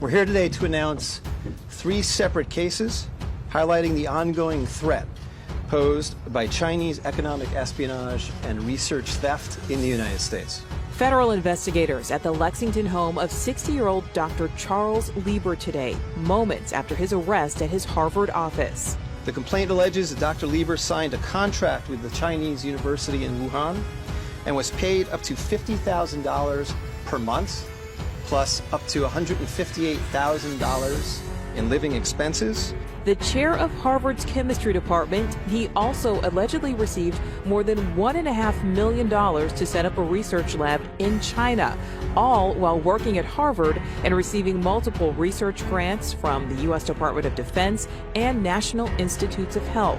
We're here today to announce 3 separate cases highlighting the ongoing threat posed by Chinese economic espionage and research theft in the United States. Federal investigators at the Lexington home of 60-year-old Dr. Charles Lieber today, moments after his arrest at his Harvard office. The complaint alleges that Dr. Lieber signed a contract with the Chinese university in Wuhan and was paid up to $50,000 per month, plus up to $158,000 in living expenses. The chair of Harvard's chemistry department, he also allegedly received more than $1.5 million to set up a research lab in China, all while working at Harvard and receiving multiple research grants from the U.S. Department of Defense and National Institutes of Health.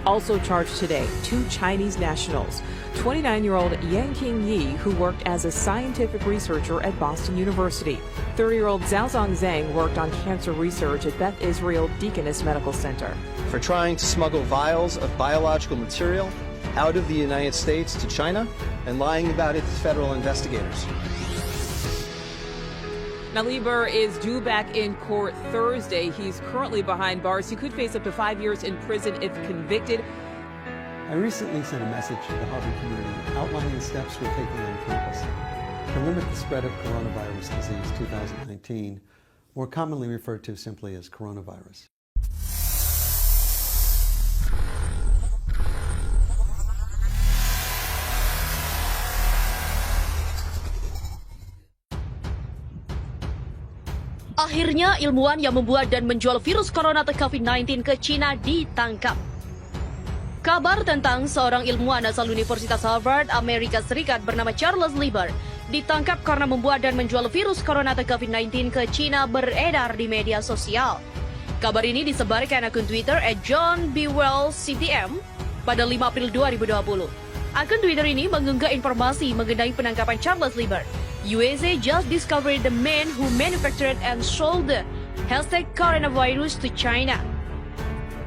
Also charged today, 2 Chinese nationals, 29-year-old Yang Qingyi, who worked as a scientific researcher at Boston University. 30-year-old Xiaozong Zhang worked on cancer research at Beth Israel Deaconess Medical Center. For trying to smuggle vials of biological material out of the United States to China and lying about it to federal investigators. Now, Lieber is due back in court Thursday. He's currently behind bars. He could face up to 5 years in prison if convicted. I recently sent a message to the Harvard community outlining the steps we're taking on campus to limit the spread of coronavirus disease 2019, more commonly referred to simply as coronavirus. Akhirnya ilmuwan yang membuat dan menjual virus corona atau COVID-19 ke China ditangkap. Kabar tentang seorang ilmuwan asal Universitas Harvard, Amerika Serikat bernama Charles Lieber ditangkap karena membuat dan menjual virus corona atau COVID-19 ke China beredar di media sosial. Kabar ini disebarkan akun Twitter @JohnBewellCTM pada 5 April 2020. Akun Twitter ini mengunggah informasi mengenai penangkapan Charles Lieber. USA just discovered the man who manufactured and sold the #coronavirus to China.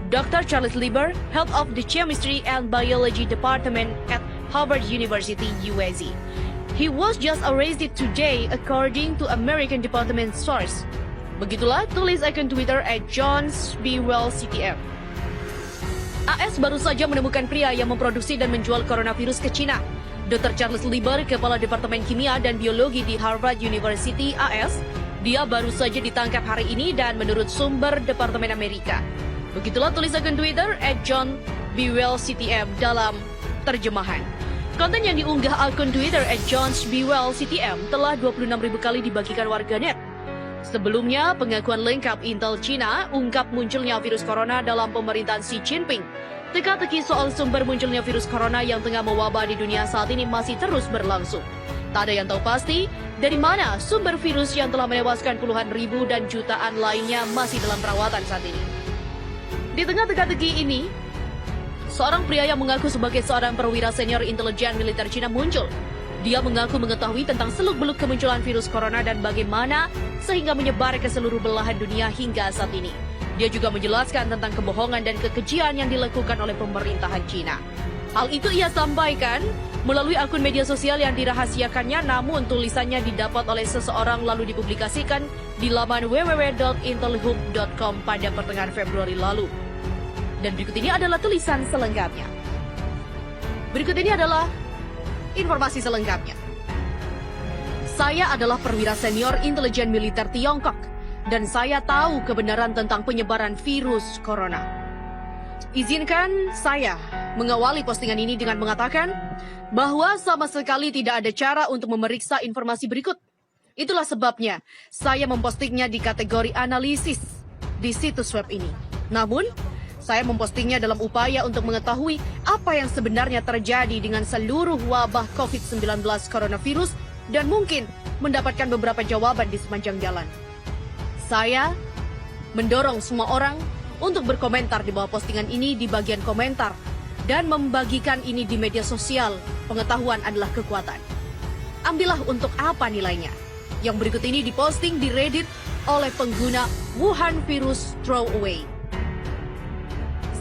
Dr. Charles Lieber, head of the Chemistry and Biology Department at Harvard University, USA. He was just arrested today, according to American Department source. Begitulah tulis akun Twitter @JohnsBewellCTM. AS baru saja menemukan pria yang memproduksi dan menjual coronavirus ke China. Dr. Charles Lieber, Kepala Departemen Kimia dan Biologi di Harvard University AS, dia baru saja ditangkap hari ini dan menurut sumber Departemen Amerika. Begitulah tulis akun Twitter @JohnBewellCTM dalam terjemahan. Konten yang diunggah akun Twitter @JohnsBewellCTM telah 26.000 kali dibagikan warganet. Sebelumnya, pengakuan lengkap Intel China ungkap munculnya virus corona dalam pemerintahan Xi Jinping. Teka-teki soal sumber munculnya virus corona yang tengah mewabah di dunia saat ini masih terus berlangsung. Tak ada yang tahu pasti dari mana sumber virus yang telah menewaskan puluhan ribu dan jutaan lainnya masih dalam perawatan saat ini. Di tengah teka-teki ini, seorang pria yang mengaku sebagai seorang perwira senior intelijen militer Cina muncul. Dia mengaku mengetahui tentang seluk-beluk kemunculan virus corona dan bagaimana sehingga menyebar ke seluruh belahan dunia hingga saat ini. Dia juga menjelaskan tentang kebohongan dan kekejian yang dilakukan oleh pemerintahan Cina. Hal itu ia sampaikan melalui akun media sosial yang dirahasiakannya, namun tulisannya didapat oleh seseorang lalu dipublikasikan di laman www.intelhub.com pada pertengahan Februari lalu. Dan berikut ini adalah tulisan selengkapnya. Berikut ini adalah informasi selengkapnya. Saya adalah perwira senior intelijen militer Tiongkok. Dan saya tahu kebenaran tentang penyebaran virus corona. Izinkan saya mengawali postingan ini dengan mengatakan bahwa sama sekali tidak ada cara untuk memeriksa informasi berikut. Itulah sebabnya saya mempostingnya di kategori analisis di situs web ini. Namun, saya mempostingnya dalam upaya untuk mengetahui apa yang sebenarnya terjadi dengan seluruh wabah COVID-19 coronavirus dan mungkin mendapatkan beberapa jawaban di sepanjang jalan. Saya mendorong semua orang untuk berkomentar di bawah postingan ini di bagian komentar dan membagikan ini di media sosial. Pengetahuan adalah kekuatan. Ambillah untuk apa nilainya. Yang berikut ini diposting di Reddit oleh pengguna Wuhan Virus Throwaway.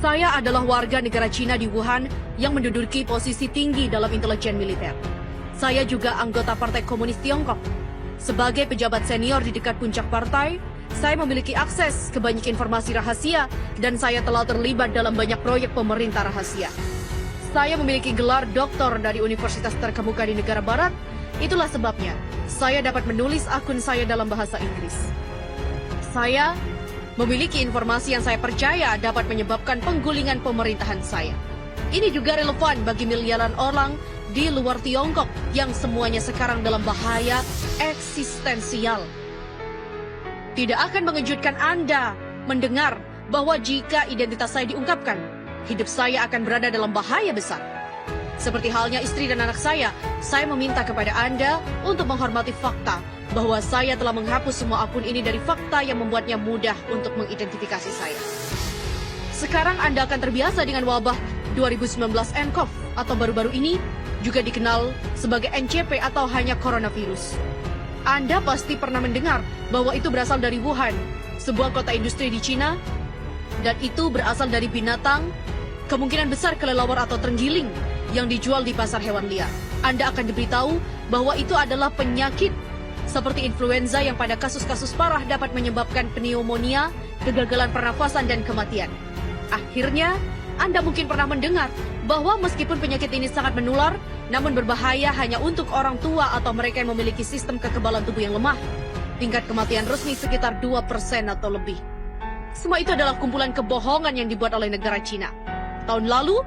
Saya adalah warga negara Cina di Wuhan yang menduduki posisi tinggi dalam intelijen militer. Saya juga anggota Partai Komunis Tiongkok. Sebagai pejabat senior di dekat puncak partai, Saya memiliki akses ke banyak informasi rahasia dan saya telah terlibat dalam banyak proyek pemerintah rahasia. Saya memiliki gelar doktor dari universitas terkemuka di negara barat. Itulah sebabnya saya dapat menulis akun saya dalam bahasa Inggris. Saya memiliki informasi yang saya percaya dapat menyebabkan penggulingan pemerintahan saya. Ini juga relevan bagi miliaran orang di luar Tiongkok yang semuanya sekarang dalam bahaya eksistensial. Tidak akan mengejutkan Anda mendengar bahwa jika identitas saya diungkapkan, hidup saya akan berada dalam bahaya besar. Seperti halnya istri dan anak saya meminta kepada Anda untuk menghormati fakta bahwa saya telah menghapus semua akun ini dari fakta yang membuatnya mudah untuk mengidentifikasi saya. Sekarang Anda akan terbiasa dengan wabah 2019 nCoV atau baru-baru ini juga dikenal sebagai NCP atau hanya coronavirus. Anda pasti pernah mendengar bahwa itu berasal dari Wuhan, sebuah kota industri di Cina, dan itu berasal dari binatang, kemungkinan besar kelelawar atau terenggiling yang dijual di pasar hewan liar. Anda akan diberitahu bahwa itu adalah penyakit seperti influenza yang pada kasus-kasus parah dapat menyebabkan pneumonia, kegagalan pernafasan, dan kematian. Akhirnya, Anda mungkin pernah mendengar bahwa meskipun penyakit ini sangat menular, namun berbahaya hanya untuk orang tua atau mereka yang memiliki sistem kekebalan tubuh yang lemah. Tingkat kematian resmi sekitar 2% atau lebih. Semua itu adalah kumpulan kebohongan yang dibuat oleh negara Cina. Tahun lalu,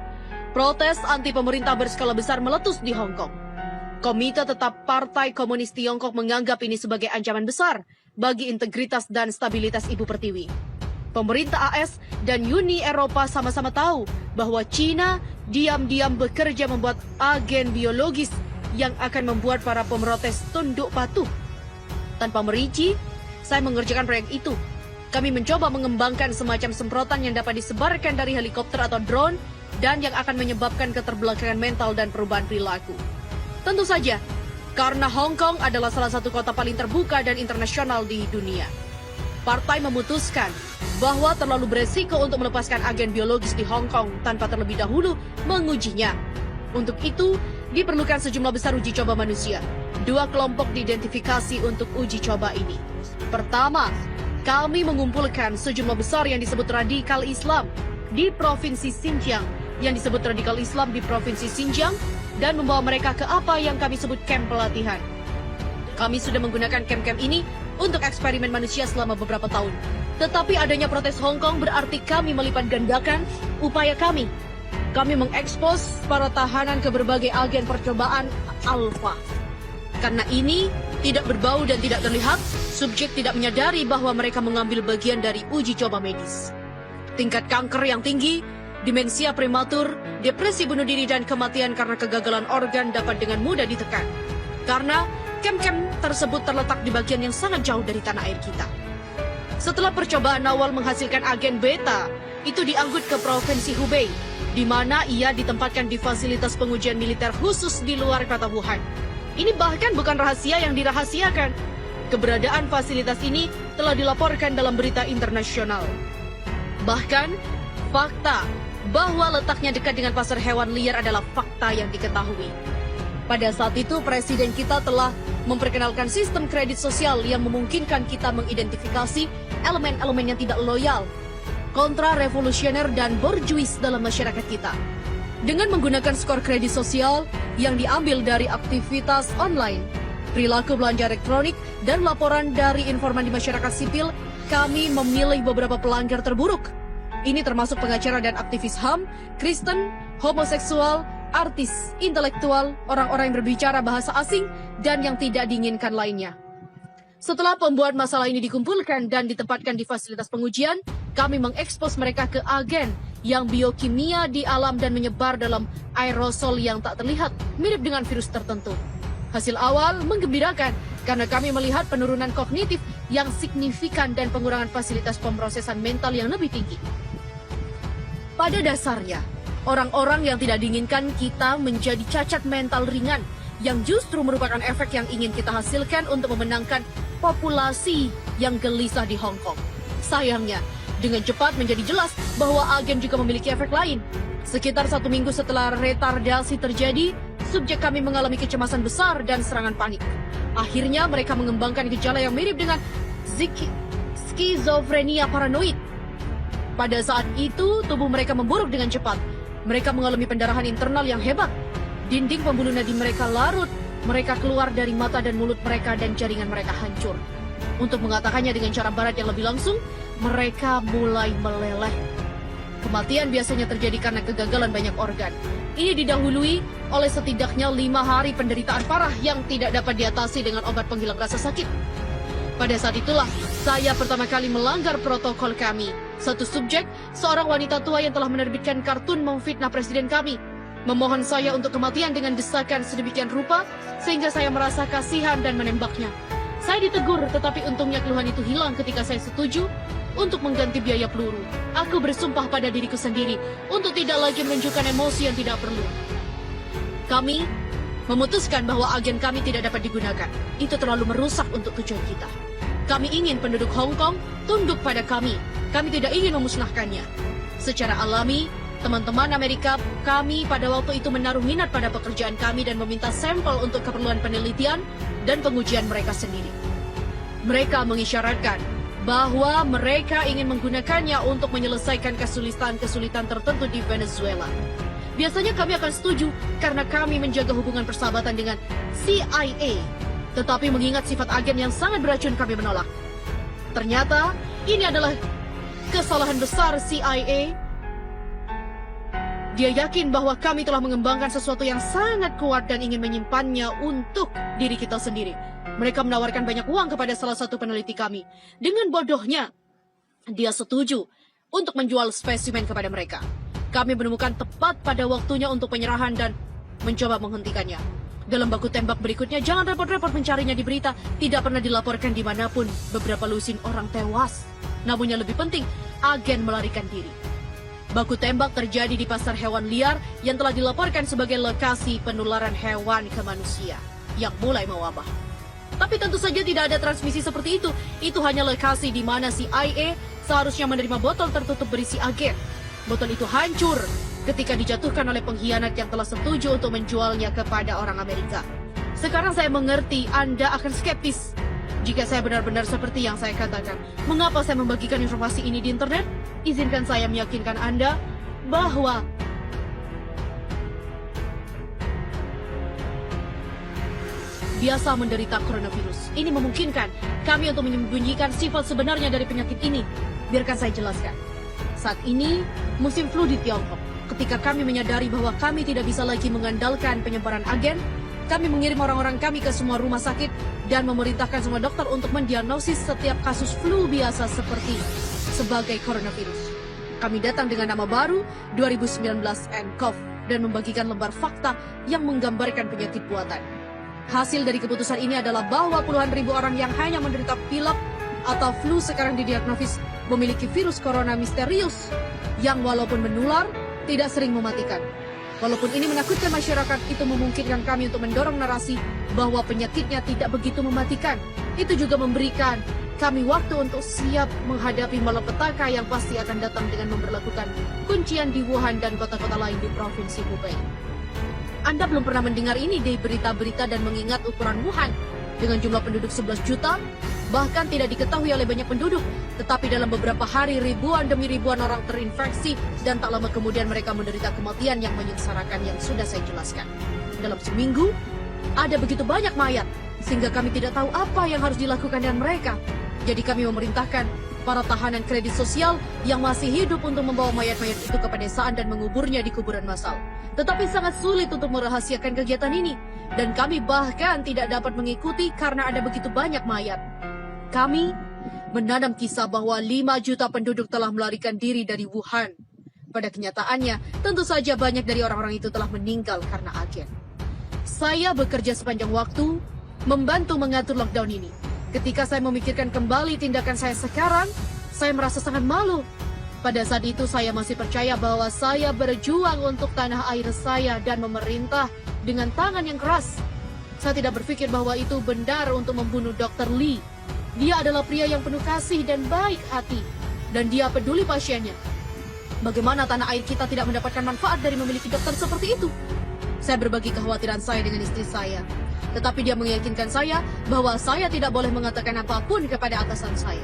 protes anti pemerintah berskala besar meletus di Hong Kong. Komite Tetap Partai Komunis Tiongkok menganggap ini sebagai ancaman besar bagi integritas dan stabilitas Ibu Pertiwi. Pemerintah AS dan Uni Eropa sama-sama tahu bahwa Cina diam-diam bekerja membuat agen biologis yang akan membuat para pemrotes tunduk patuh. Tanpa merinci, saya mengerjakan proyek itu. Kami mencoba mengembangkan semacam semprotan yang dapat disebarkan dari helikopter atau drone dan yang akan menyebabkan keterbelakangan mental dan perubahan perilaku. Tentu saja, karena Hong Kong adalah salah satu kota paling terbuka dan internasional di dunia. Partai memutuskan bahwa terlalu beresiko untuk melepaskan agen biologis di Hong Kong tanpa terlebih dahulu mengujinya. Untuk itu, diperlukan sejumlah besar uji coba manusia. 2 kelompok diidentifikasi untuk uji coba ini. Pertama, kami mengumpulkan sejumlah besar yang disebut radikal Islam di Provinsi Xinjiang, yang disebut radikal Islam di Provinsi Xinjiang, dan membawa mereka ke apa yang kami sebut kamp pelatihan. Kami sudah menggunakan kamp-kamp ini untuk eksperimen manusia selama beberapa tahun. Tetapi adanya protes Hong Kong berarti kami melipat gandakan upaya kami. Kami mengekspos para tahanan ke berbagai agen percobaan alfa. Karena ini tidak berbau dan tidak terlihat, subjek tidak menyadari bahwa mereka mengambil bagian dari uji coba medis. Tingkat kanker yang tinggi, demensia prematur, depresi bunuh diri, dan kematian karena kegagalan organ dapat dengan mudah ditekan. Karena kamp-kamp tersebut terletak di bagian yang sangat jauh dari tanah air kita. Setelah percobaan awal menghasilkan agen beta, itu diangkut ke Provinsi Hubei, di mana ia ditempatkan di fasilitas pengujian militer khusus di luar kota Wuhan. Ini bahkan bukan rahasia yang dirahasiakan. Keberadaan fasilitas ini telah dilaporkan dalam berita internasional. Bahkan, fakta bahwa letaknya dekat dengan pasar hewan liar adalah fakta yang diketahui. Pada saat itu, Presiden kita telah memperkenalkan sistem kredit sosial yang memungkinkan kita mengidentifikasi elemen-elemen yang tidak loyal, kontra-revolusioner, dan borjuis dalam masyarakat kita. Dengan menggunakan skor kredit sosial yang diambil dari aktivitas online, perilaku belanja elektronik, dan laporan dari informan di masyarakat sipil, kami memilih beberapa pelanggar terburuk. Ini termasuk pengacara dan aktivis HAM, Kristen, homoseksual, artis, intelektual, orang-orang yang berbicara bahasa asing, dan yang tidak diinginkan lainnya. Setelah pembuat masalah ini dikumpulkan dan ditempatkan di fasilitas pengujian, kami mengekspos mereka ke agen yang biokimia di alam dan menyebar dalam aerosol yang tak terlihat, mirip dengan virus tertentu. Hasil awal menggembirakan karena kami melihat penurunan kognitif yang signifikan dan pengurangan fasilitas pemrosesan mental yang lebih tinggi. Pada dasarnya, orang-orang yang tidak diinginkan kita menjadi cacat mental ringan yang justru merupakan efek yang ingin kita hasilkan untuk memenangkan populasi yang gelisah di Hong Kong. Sayangnya, dengan cepat menjadi jelas bahwa agen juga memiliki efek lain. Sekitar 1 minggu setelah retardasi terjadi, subjek kami mengalami kecemasan besar dan serangan panik. Akhirnya mereka mengembangkan gejala yang mirip dengan skizofrenia paranoid. Pada saat itu, tubuh mereka memburuk dengan cepat. Mereka mengalami pendarahan internal yang hebat. Dinding pembuluh nadi mereka larut. Mereka keluar dari mata dan mulut mereka dan jaringan mereka hancur. Untuk mengatakannya dengan cara barat yang lebih langsung, mereka mulai meleleh. Kematian biasanya terjadi karena kegagalan banyak organ. Ini didahului oleh setidaknya 5 hari penderitaan parah yang tidak dapat diatasi dengan obat penghilang rasa sakit. Pada saat itulah, saya pertama kali melanggar protokol kami. Satu subjek, seorang wanita tua yang telah menerbitkan kartun memfitnah presiden kami, memohon saya untuk kematian dengan desakan sedemikian rupa, sehingga saya merasa kasihan dan menembaknya. Saya ditegur, tetapi untungnya keluhan itu hilang ketika saya setuju untuk mengganti biaya peluru. Aku bersumpah pada diriku sendiri untuk tidak lagi menunjukkan emosi yang tidak perlu. Kami memutuskan bahwa agen kami tidak dapat digunakan. Itu terlalu merusak untuk tujuan kita. Kami ingin penduduk Hong Kong tunduk pada kami. Kami tidak ingin memusnahkannya. Secara alami, teman-teman Amerika kami pada waktu itu menaruh minat pada pekerjaan kami dan meminta sampel untuk keperluan penelitian dan pengujian mereka sendiri. Mereka mengisyaratkan bahwa mereka ingin menggunakannya untuk menyelesaikan kesulitan-kesulitan tertentu di Venezuela. Biasanya kami akan setuju karena kami menjaga hubungan persahabatan dengan CIA. Tetapi mengingat sifat agen yang sangat beracun, kami menolak. Ternyata ini adalah kesalahan besar CIA. Dia yakin bahwa kami telah mengembangkan sesuatu yang sangat kuat dan ingin menyimpannya untuk diri kita sendiri. Mereka menawarkan banyak uang kepada salah satu peneliti kami. Dengan bodohnya, dia setuju untuk menjual spesimen kepada mereka. Kami menemukan tepat pada waktunya untuk penyerahan dan mencoba menghentikannya. Dalam baku tembak berikutnya, jangan repot-repot mencarinya di berita. Tidak pernah dilaporkan dimanapun. Beberapa lusin orang tewas. Namun yang lebih penting, agen melarikan diri. Baku tembak terjadi di pasar hewan liar yang telah dilaporkan sebagai lokasi penularan hewan ke manusia yang mulai mewabah. Tapi tentu saja tidak ada transmisi seperti itu. Itu hanya lokasi di mana CIA seharusnya menerima botol tertutup berisi agen. Botol itu hancur ketika dijatuhkan oleh pengkhianat yang telah setuju untuk menjualnya kepada orang Amerika. Sekarang saya mengerti Anda akan skeptis jika saya benar-benar seperti yang saya katakan. Mengapa saya membagikan informasi ini di internet? Izinkan saya meyakinkan Anda bahwa biasa menderita coronavirus. Ini memungkinkan kami untuk menyembunyikan sifat sebenarnya dari penyakit ini. Biarkan saya jelaskan. Saat ini, musim flu di Tiongkok. Ketika kami menyadari bahwa kami tidak bisa lagi mengandalkan penyebaran agen, kami mengirim orang-orang kami ke semua rumah sakit dan memerintahkan semua dokter untuk mendiagnosis setiap kasus flu biasa sebagai coronavirus. Kami datang dengan nama baru 2019 nCoV dan membagikan lembar fakta yang menggambarkan penyakit buatan. Hasil dari keputusan ini adalah bahwa puluhan ribu orang yang hanya menderita pilek atau flu sekarang didiagnosis memiliki virus corona misterius yang walaupun menular, tidak sering mematikan. Walaupun ini menakutkan masyarakat, itu memungkinkan kami untuk mendorong narasi bahwa penyakitnya tidak begitu mematikan. Itu juga memberikan kami waktu untuk siap menghadapi malapetaka yang pasti akan datang dengan memberlakukan kuncian di Wuhan dan kota-kota lain di Provinsi Hubei. Anda belum pernah mendengar ini di berita-berita dan mengingat ukuran Wuhan dengan jumlah penduduk 11 juta, bahkan tidak diketahui oleh banyak penduduk. Tetapi dalam beberapa hari, ribuan demi ribuan orang terinfeksi dan tak lama kemudian mereka menderita kematian yang menyengsarakan yang sudah saya jelaskan. Dalam seminggu, ada begitu banyak mayat, sehingga kami tidak tahu apa yang harus dilakukan dengan mereka. Jadi kami memerintahkan para tahanan kredit sosial yang masih hidup untuk membawa mayat-mayat itu ke pedesaan dan menguburnya di kuburan massal. Tetapi sangat sulit untuk merahasiakan kegiatan ini. Dan kami bahkan tidak dapat mengikuti karena ada begitu banyak mayat. Kami menanam kisah bahwa 5 juta penduduk telah melarikan diri dari Wuhan. Pada kenyataannya, tentu saja banyak dari orang-orang itu telah meninggal karena agen. Saya bekerja sepanjang waktu, membantu mengatur lockdown ini. Ketika saya memikirkan kembali tindakan saya sekarang, saya merasa sangat malu. Pada saat itu saya masih percaya bahwa saya berjuang untuk tanah air saya dan memerintah dengan tangan yang keras. Saya tidak berpikir bahwa itu benar untuk membunuh Dr. Lee. Dia adalah pria yang penuh kasih dan baik hati. Dan dia peduli pasiennya. Bagaimana tanah air kita tidak mendapatkan manfaat dari memiliki dokter seperti itu? Saya berbagi kekhawatiran saya dengan istri saya. Tetapi dia meyakinkan saya bahwa saya tidak boleh mengatakan apapun kepada atasan saya.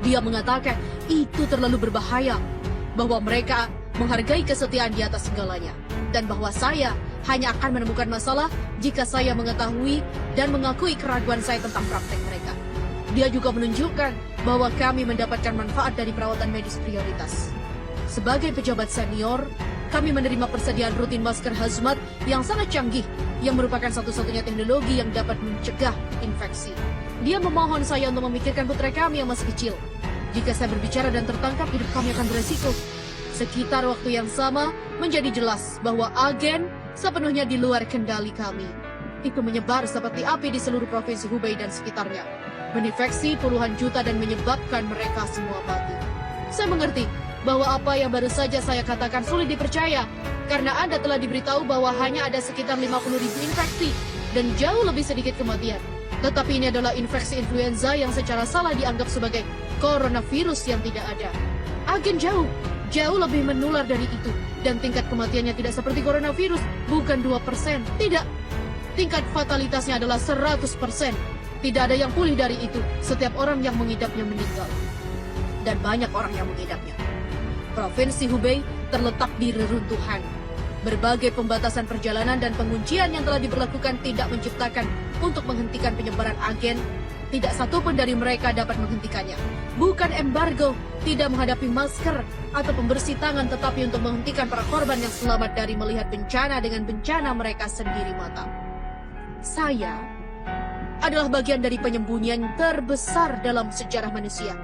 Dia mengatakan itu terlalu berbahaya, bahwa mereka menghargai kesetiaan di atas segalanya, dan bahwa saya hanya akan menemukan masalah jika saya mengetahui dan mengakui keraguan saya tentang praktek mereka. Dia juga menunjukkan bahwa kami mendapatkan manfaat dari perawatan medis prioritas. Sebagai pejabat senior, kami menerima persediaan rutin masker hazmat yang sangat canggih, yang merupakan satu-satunya teknologi yang dapat mencegah infeksi. Dia memohon saya untuk memikirkan putra kami yang masih kecil. Jika saya berbicara dan tertangkap, hidup kami akan beresiko. Sekitar waktu yang sama, menjadi jelas bahwa agen sepenuhnya di luar kendali kami. Itu menyebar seperti api di seluruh provinsi Hubei dan sekitarnya, menginfeksi puluhan juta dan menyebabkan mereka semua mati. Saya mengerti bahwa apa yang baru saja saya katakan sulit dipercaya, karena Anda telah diberitahu bahwa hanya ada sekitar 50.000 infeksi dan jauh lebih sedikit kematian. Tetapi ini adalah infeksi influenza yang secara salah dianggap sebagai coronavirus yang tidak ada. Agen jauh lebih menular dari itu, dan tingkat kematiannya tidak seperti coronavirus, bukan 2%, tidak. Tingkat fatalitasnya adalah 100%. Tidak ada yang pulih dari itu. Setiap orang yang mengidapnya meninggal, dan banyak orang yang mengidapnya. Provinsi Hubei terletak di reruntuhan. Berbagai pembatasan perjalanan dan penguncian yang telah diberlakukan tidak menciptakan untuk menghentikan penyebaran agen. Tidak satu pun dari mereka dapat menghentikannya. Bukan embargo, tidak menghadapi masker atau pembersih tangan, tetapi untuk menghentikan para korban yang selamat dari melihat bencana dengan bencana mereka sendiri mata. Saya adalah bagian dari penyembunyian terbesar dalam sejarah manusia.